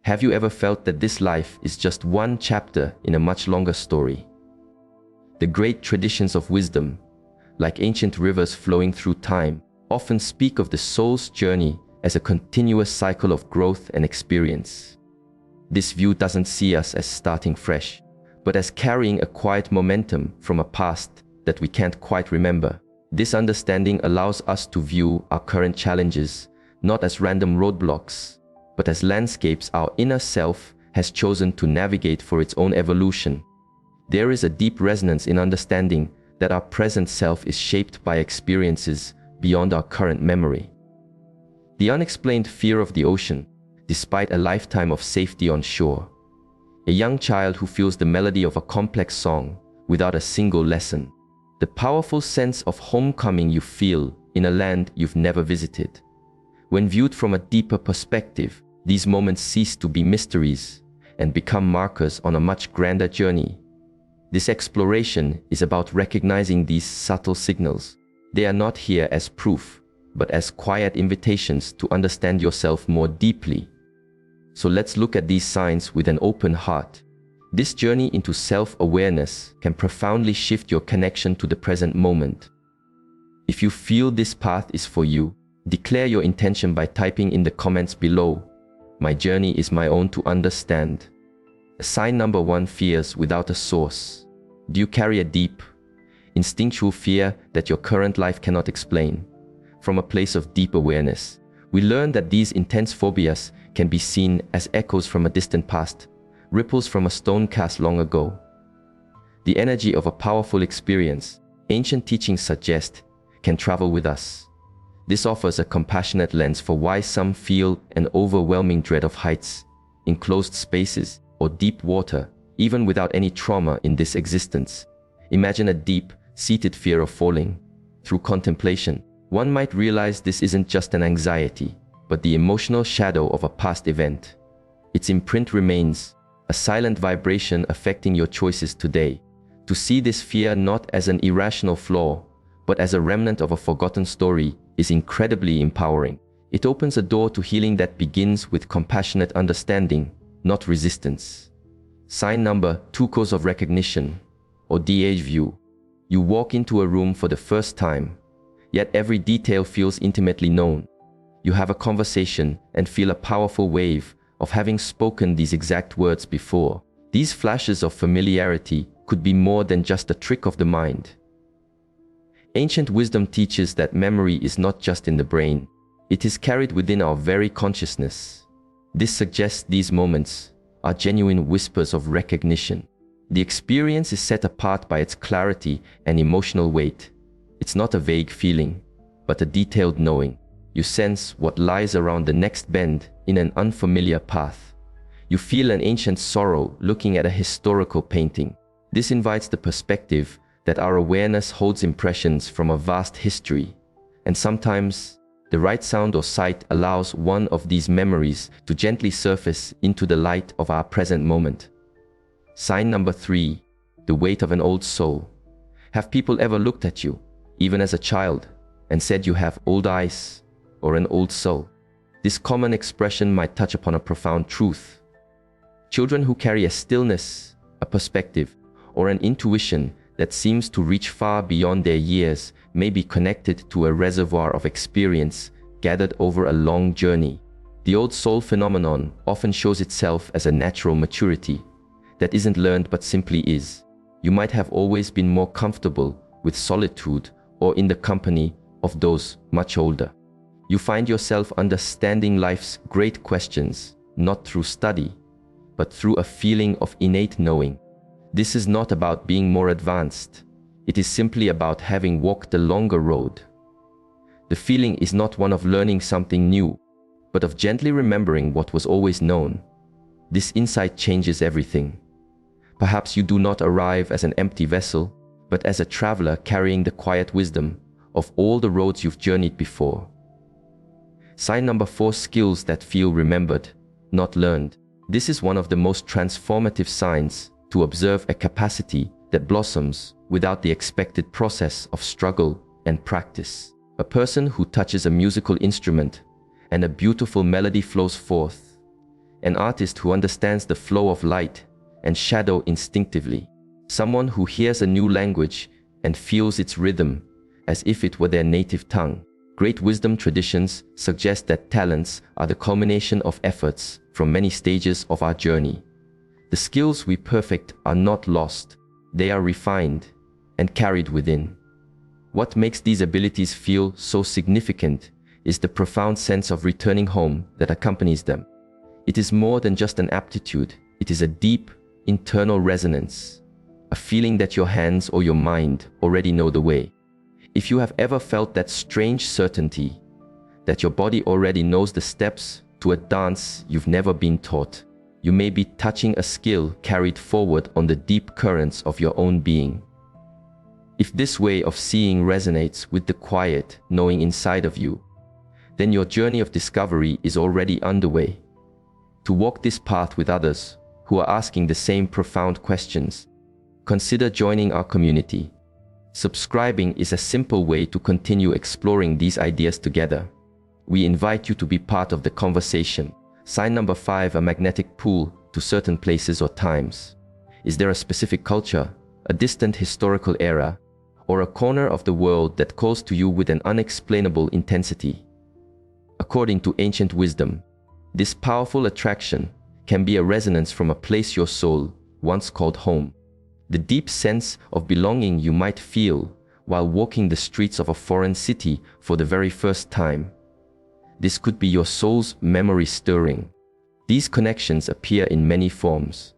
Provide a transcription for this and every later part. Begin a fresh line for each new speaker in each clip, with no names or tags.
Have you ever felt that this life is just one chapter in a much longer story? The great traditions of wisdom, like ancient rivers flowing through time, often speak of the soul's journey as a continuous cycle of growth and experience. This view doesn't see us as starting fresh, but as carrying a quiet momentum from a past that we can't quite remember. This understanding allows us to view our current challenges not as random roadblocks, but as landscapes our inner self has chosen to navigate for its own evolution. There is a deep resonance in understanding that our present self is shaped by experiences beyond our current memory. The unexplained fear of the ocean, despite a lifetime of safety on shore. A young child who feels the melody of a complex song without a single lesson. The powerful sense of homecoming you feel in a land you've never visited. When viewed from a deeper perspective, these moments cease to be mysteries and become markers on a much grander journey. This exploration is about recognizing these subtle signals. They are not here as proof, but as quiet invitations to understand yourself more deeply. So let's look at these signs with an open heart. This journey into self-awareness can profoundly shift your connection to the present moment. If you feel this path is for you, declare your intention by typing in the comments below. My journey is my own to understand. Sign number 1: fears without a source. Do you carry a deep, instinctual fear that your current life cannot explain? From a place of deep awareness, we learn that these intense phobias can be seen as echoes from a distant past, ripples from a stone cast long ago. The energy of a powerful experience, ancient teachings suggest, can travel with us. This offers a compassionate lens for why some feel an overwhelming dread of heights, enclosed spaces, or deep water, even without any trauma in this existence. Imagine a deep-seated fear of falling. Through contemplation, one might realize this isn't just an anxiety, but the emotional shadow of a past event. Its imprint remains, a silent vibration affecting your choices today. To see this fear not as an irrational flaw, but as a remnant of a forgotten story is incredibly empowering. It opens a door to healing that begins with compassionate understanding, not resistance. Sign number 2: cause of recognition, or DH view. You walk into a room for the first time, yet every detail feels intimately known. You have a conversation and feel a powerful wave of having spoken these exact words before. These flashes of familiarity could be more than just a trick of the mind. Ancient wisdom teaches that memory is not just in the brain, it is carried within our very consciousness. This suggests these moments are genuine whispers of recognition. The experience is set apart by its clarity and emotional weight. It's not a vague feeling, but a detailed knowing. You sense what lies around the next bend in an unfamiliar path. You feel an ancient sorrow looking at a historical painting. This invites the perspective that our awareness holds impressions from a vast history, and sometimes the right sound or sight allows one of these memories to gently surface into the light of our present moment. Sign number 3: the weight of an old soul. Have people ever looked at you, even as a child, and said you have old eyes or an old soul? This common expression might touch upon a profound truth. Children who carry a stillness, a perspective, or an intuition that seems to reach far beyond their years may be connected to a reservoir of experience gathered over a long journey. The old soul phenomenon often shows itself as a natural maturity that isn't learned but simply is. You might have always been more comfortable with solitude or in the company of those much older. You find yourself understanding life's great questions, not through study, but through a feeling of innate knowing. This is not about being more advanced. It is simply about having walked a longer road. The feeling is not one of learning something new, but of gently remembering what was always known. This insight changes everything. Perhaps you do not arrive as an empty vessel, but as a traveler carrying the quiet wisdom of all the roads you've journeyed before. Sign number 4: skills that feel remembered, not learned. This is one of the most transformative signs, to observe a capacity that blossoms without the expected process of struggle and practice. A person who touches a musical instrument and a beautiful melody flows forth. an artist who understands the flow of light and shadow instinctively, someone who hears a new language and feels its rhythm as if it were their native tongue. Great wisdom traditions suggest that talents are the culmination of efforts from many stages of our journey. The skills we perfect are not lost, they are refined and carried within. What makes these abilities feel so significant is the profound sense of returning home that accompanies them. It is more than just an aptitude, it is a deep, internal resonance, a feeling that your hands or your mind already know the way. If you have ever felt that strange certainty, that your body already knows the steps to a dance you've never been taught, you may be touching a skill carried forward on the deep currents of your own being. If this way of seeing resonates with the quiet knowing inside of you, then your journey of discovery is already underway. To walk this path with others who are asking the same profound questions, consider joining our community. Subscribing is a simple way to continue exploring these ideas together. We invite you to be part of the conversation. Sign number 5, a magnetic pull to certain places or times. Is there a specific culture, a distant historical era, or a corner of the world that calls to you with an unexplainable intensity? According to ancient wisdom, this powerful attraction can be a resonance from a place your soul once called home. The deep sense of belonging you might feel while walking the streets of a foreign city for the very first time. This could be your soul's memory stirring. These connections appear in many forms.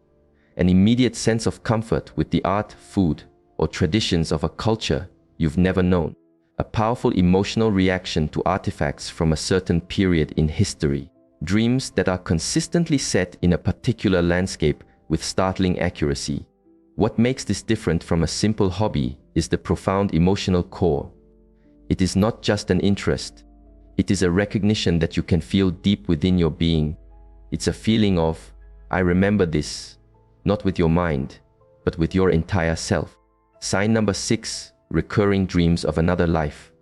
An immediate sense of comfort with the art, food, or traditions of a culture you've never known. A powerful emotional reaction to artifacts from a certain period in history. Dreams that are consistently set in a particular landscape with startling accuracy. What makes this different from a simple hobby is the profound emotional core. It is not just an interest. It is a recognition that you can feel deep within your being. It's a feeling of, I remember this, not with your mind, but with your entire self. Sign number 6, recurring dreams of another life.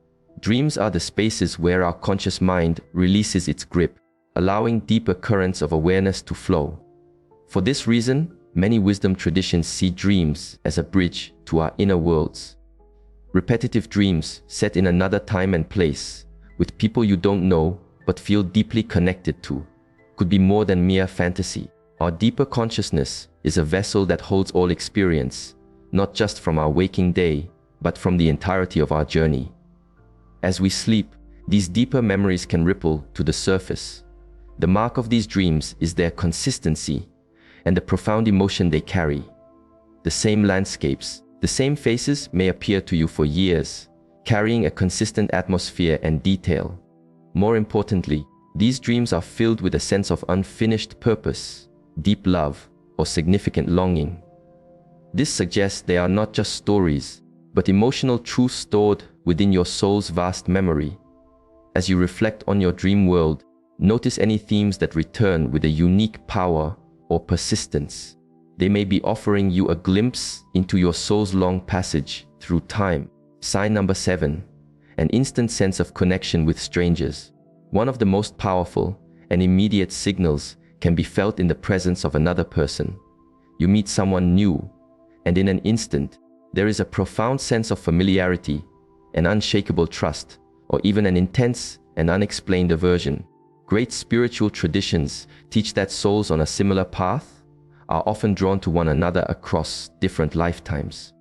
Dreams are the spaces where our conscious mind releases its grip, allowing deeper currents of awareness to flow. For this reason, many wisdom traditions see dreams as a bridge to our inner worlds. Repetitive dreams set in another time and place, with people you don't know but feel deeply connected to, could be more than mere fantasy. Our deeper consciousness is a vessel that holds all experience, not just from our waking day, but from the entirety of our journey. As we sleep, these deeper memories can ripple to the surface. The mark of these dreams is their consistency and the profound emotion they carry. The same landscapes, the same faces may appear to you for years, carrying a consistent atmosphere and detail. More importantly, these dreams are filled with a sense of unfinished purpose, deep love, or significant longing. This suggests they are not just stories, but emotional truths stored within your soul's vast memory. As you reflect on your dream world, notice any themes that return with a unique power or persistence. They may be offering you a glimpse into your soul's long passage through time. Sign number 7, an instant sense of connection with strangers. One of the most powerful and immediate signals can be felt in the presence of another person. You meet someone new, and in an instant, there is a profound sense of familiarity, an unshakable trust, or even an intense and unexplained aversion. Great spiritual traditions teach that souls on a similar path are often drawn to one another across different lifetimes.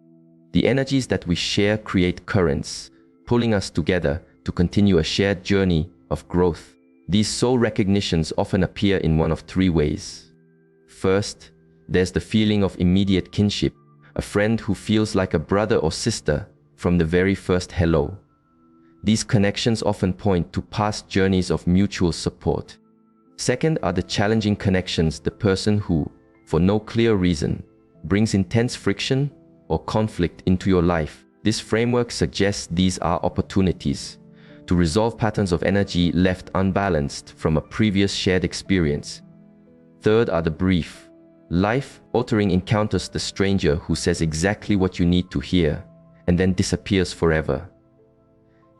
The energies that we share create currents, pulling us together to continue a shared journey of growth. These soul recognitions often appear in one of 3 ways. First, there's the feeling of immediate kinship, a friend who feels like a brother or sister from the very first hello. These connections often point to past journeys of mutual support. Second are the challenging connections, the person who, for no clear reason, brings intense friction or conflict into your life. This framework suggests these are opportunities to resolve patterns of energy left unbalanced from a previous shared experience. Third are the brief, life-altering encounters, the stranger who says exactly what you need to hear and then disappears forever.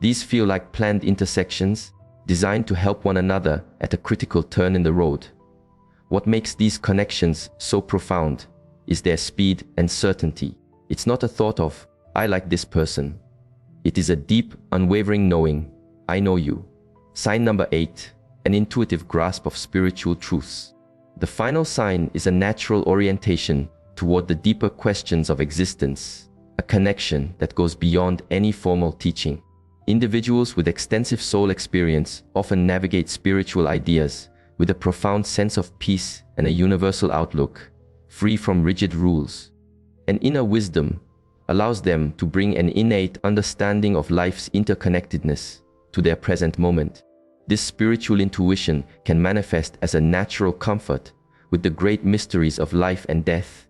These feel like planned intersections designed to help one another at a critical turn in the road. What makes these connections so profound is their speed and certainty. It's not a thought of, I like this person. It is a deep, unwavering knowing, I know you. Sign number 8, an intuitive grasp of spiritual truths. The final sign is a natural orientation toward the deeper questions of existence, a connection that goes beyond any formal teaching. Individuals with extensive soul experience often navigate spiritual ideas with a profound sense of peace and a universal outlook, free from rigid rules. An inner wisdom allows them to bring an innate understanding of life's interconnectedness to their present moment. This spiritual intuition can manifest as a natural comfort with the great mysteries of life and death,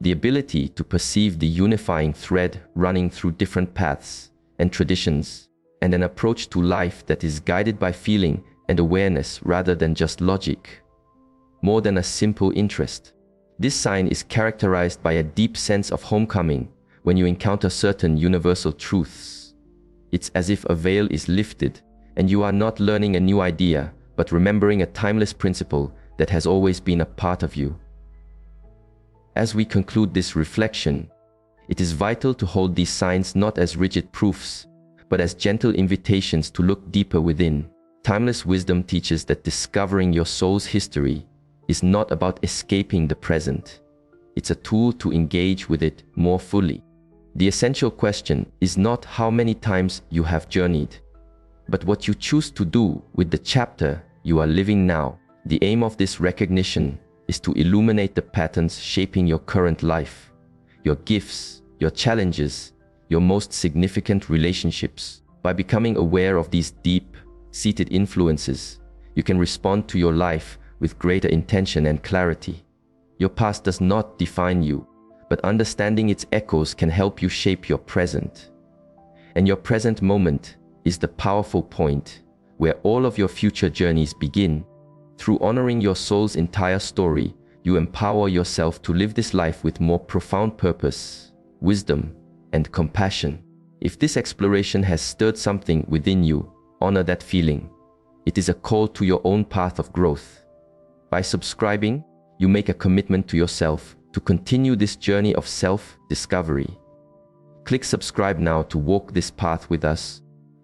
the ability to perceive the unifying thread running through different paths and traditions, and an approach to life that is guided by feeling and awareness rather than just logic, more than a simple interest. This sign is characterized by a deep sense of homecoming when you encounter certain universal truths. It's as if a veil is lifted and you are not learning a new idea, but remembering a timeless principle that has always been a part of you. As we conclude this reflection, it is vital to hold these signs not as rigid proofs, but as gentle invitations to look deeper within. Timeless wisdom teaches that discovering your soul's history is not about escaping the present. It's a tool to engage with it more fully. The essential question is not how many times you have journeyed, but what you choose to do with the chapter you are living now. The aim of this recognition is to illuminate the patterns shaping your current life, your gifts, your challenges, your most significant relationships. By becoming aware of these deep-seated influences, you can respond to your life with greater intention and clarity. Your past does not define you, but understanding its echoes can help you shape your present. And your present moment is the powerful point where all of your future journeys begin. Through honoring your soul's entire story, you empower yourself to live this life with more profound purpose, wisdom, and compassion. If this exploration has stirred something within you, honor that feeling. It is a call to your own path of growth. By subscribing, you make a commitment to yourself to continue this journey of self-discovery. Click subscribe now to walk this path with us,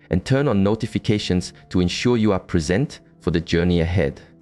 and turn on notifications to ensure you are present for the journey ahead.